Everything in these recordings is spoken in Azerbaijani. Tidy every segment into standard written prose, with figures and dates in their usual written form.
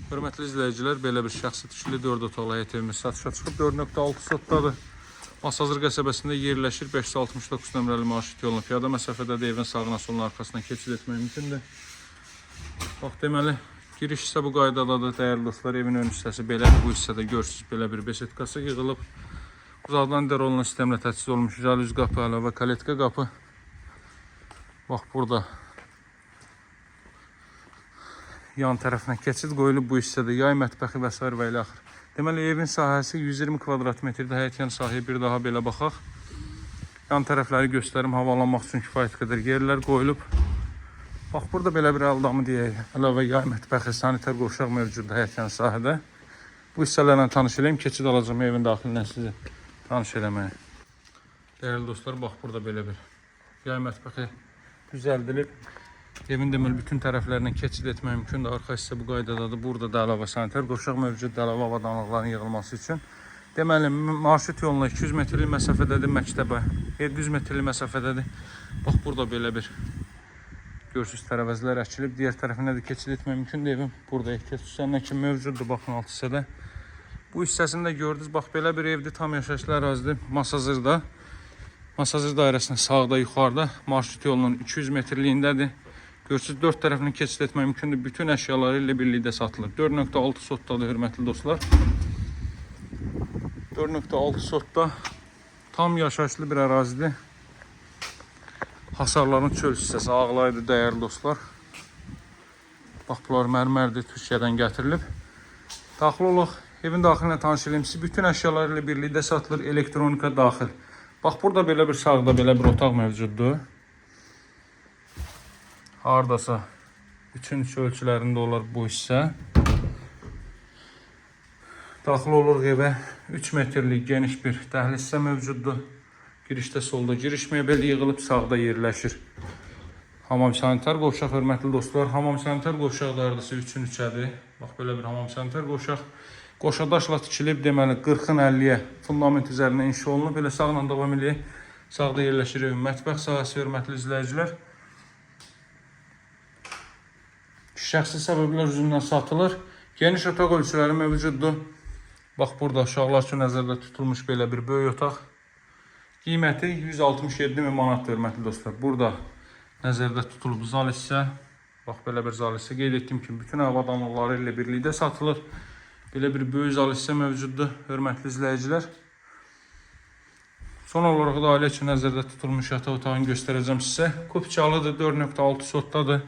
Hörmətli izləyicilər, belə bir şəxsi tikili 4 otaqlı həyət evimiz satışa çıxıb 4.6 sotdadır. Masazır qəsəbəsində yerləşir. 569 nömrəli marşrut yoluna piyada məsafədədir. Evin sağına soluna arxasına keçid etmək mümkündür. Bax, deməli, giriş isə bu qaydadadır. Dəyərli dostlar, evin ön hissəsi belədir. Bu hissədə görürsünüz, belə bir besetkası yığılıb. Uzaqdan derolunun sistemlə təchiz olmuş jalüz qapı, əlavə kaletka qapı. Bax, burada yan tərəfinə keçid qoyulub. Bu hissədə yay mətbəxi və s. və ilə axır. Deməli, evin sahəsi 120 kvadrat metrdir. Həyətyan sahəyə bir daha belə baxaq. Yan tərəfləri göstərim, havalanmaq üçün kifayət qədər yerlər qoyulub. Bax, burada belə bir əldamı deyək. Əlavə yay mətbəxi, sanitar qovşaq mövcuddur həyətyan sahədə. Bu hissələrlə tanış eləyim. Keçid alacağım evin daxilindən sizi tanış eləməyə. Dəyərli dostlar, bax, burada belə bir yay mətbəxi düzəldilib. Evin deməli bütün tərəflərindən keçid etmək mümkündür. Arxa hissə bu qaydadadır. Burada da əlavə sanitar qovşaq mövcuddur, əlavə avadanlıqların yığılması üçün. Deməli, marşrut yoluna 200 metrlik məsafədədir, məktəbə 700 metrlik məsafədədir. Bax, burada belə bir görsüz tərəvəzlər əkilib. Digər tərəfinə də keçid etmək mümkündür. Evin burada ehtiyac hissəsinə kimi mövcuddur. Baxın, alt hissədə. Bu hissəsində gördünüz, bax, belə bir evdir. Tam yaşayışlı ərazidir. Masazırda. Masazır dairəsinin sağda, yuxarıda marşrut yolunun 200 metrliyindədir. Görürsünüz, 4 tərəfini keçid etmək mümkündür. Bütün əşyaları ilə birlikdə satılır. 4.6 sotdadır, hörmətli dostlar. 4.6 sotda tam yaşayışlı bir ərazidir. Hasarların çöl hissəsi ağlaydı, dəyərli dostlar. Bax, bunlar mərmərdir, Türkiyədən gətirilib. Daxil olaq, evin daxilinə tanış edeyim. Bütün əşyaları ilə birlikdə satılır, elektronika daxil. Bax, burada belə bir sağda belə bir otaq mövcuddur. Haradasa üçün ölçülərində olar bu hissə. Daxil oluruq evə. 3 metrlik geniş bir dəhliz hissə mövcuddur. Girişdə solda giriş mebeli yığılıb, sağda yerləşir. Hamam sanitar qovşaq, hörmətli dostlar. Hamam sanitar qovşaq dairəsi 3-ün 3-ədir. Bax, belə bir hamam sanitar qovşaq. Qoşadaşla tikilib, deməli 40-ın 50-yə fundament üzərində inşa olunub. Belə sağla davam eləyək. Sağda yerləşir evin mətbəx sahəsi, hörmətli izləyicilər. Şəxsi səbəblər üzündən satılır. Geniş otaq ölçüləri mövcuddur. Bax, burada uşaqlar üçün nəzərdə tutulmuş belə bir böyük otaq. Qiyməti 167.000 manatdır, hörmətli dostlar. Burada nəzərdə tutulub zal hissə. Bax, belə bir zal hissə. Qeyd etdim ki, bütün avadanlıqları ilə birlikdə satılır. Belə bir böyük zal hissə mövcuddur, hörmətli izləyicilər. Son olaraq da ailə üçün nəzərdə tutulmuş yataq otağını göstərəcəm sizə. Kupçalıdır, 4.6 sotdadır.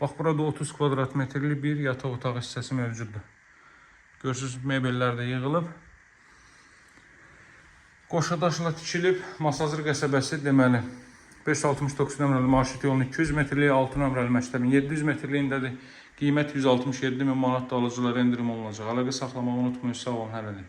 Bax, burada 30 kvadrat metrli bir yataq otağı hissəsi mövcuddur. Görürsünüz, mebellər də yığılıb. Qoşadaşla tikilib, Masazır qəsəbəsi deməli 569 nömrəli marşrut yolunun 200 metrliyi, 6 nömrəli məktəbin 700 metrliyindədir. Qiymət 167.000 manat da alıcılara endirim olunacaq. Əlaqə saxlamağı unutmayın, sağ olun, hələ edin.